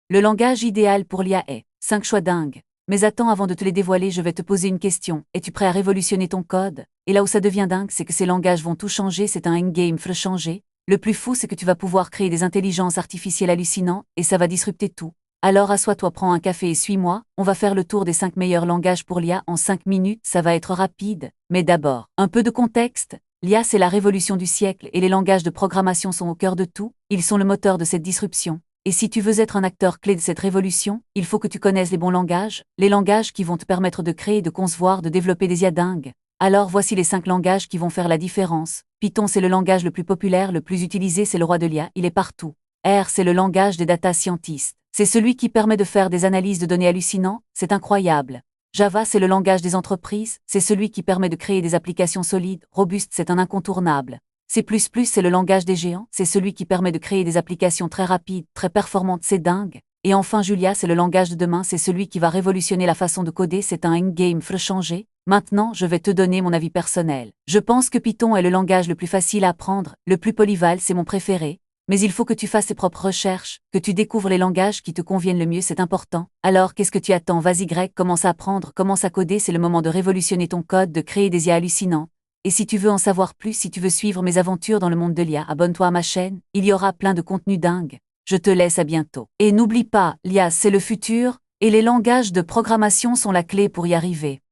Le langage idéal pour l'IA est 5 choix dingues. Mais attends, avant de te les dévoiler, je vais te poser une question. Es-tu prêt à révolutionner ton code? Et là où ça devient dingue, c'est que ces langages vont tout changer, c'est un endgame faut changer. Le plus fou, c'est que tu vas pouvoir créer des intelligences artificielles hallucinantes, et ça va disrupter tout. Alors assois-toi, prends un café et suis-moi, on va faire le tour des 5 meilleurs langages pour l'IA en 5 minutes, ça va être rapide. Mais d'abord, un peu de contexte. L'IA, c'est la révolution du siècle et les langages de programmation sont au cœur de tout, ils sont le moteur de cette disruption. Et si tu veux être un acteur clé de cette révolution, il faut que tu connaisses les bons langages, les langages qui vont te permettre de créer, de concevoir, de développer des IA dingues. Alors voici les 5 langages qui vont faire la différence. Python, c'est le langage le plus populaire, le plus utilisé, c'est le roi de l'IA, il est partout. R, c'est le langage des data scientists. C'est celui qui permet de faire des analyses de données hallucinantes, c'est incroyable. Java, c'est le langage des entreprises, c'est celui qui permet de créer des applications solides, robustes, c'est un incontournable. C++, c'est le langage des géants, c'est celui qui permet de créer des applications très rapides, très performantes, c'est dingue. Et enfin Julia, c'est le langage de demain, c'est celui qui va révolutionner la façon de coder, c'est un endgame faut changer. Maintenant, je vais te donner mon avis personnel. Je pense que Python est le langage le plus facile à apprendre, le plus polyvalent, c'est mon préféré. Mais il faut que tu fasses tes propres recherches, que tu découvres les langages qui te conviennent le mieux, c'est important. Alors qu'est-ce que tu attends? Vas-y grec, commence à apprendre, commence à coder, c'est le moment de révolutionner ton code, de créer des IA hallucinants. Et si tu veux en savoir plus, si tu veux suivre mes aventures dans le monde de l'IA, abonne-toi à ma chaîne, il y aura plein de contenus dingues. Je te laisse, à bientôt. Et n'oublie pas, l'IA c'est le futur, et les langages de programmation sont la clé pour y arriver.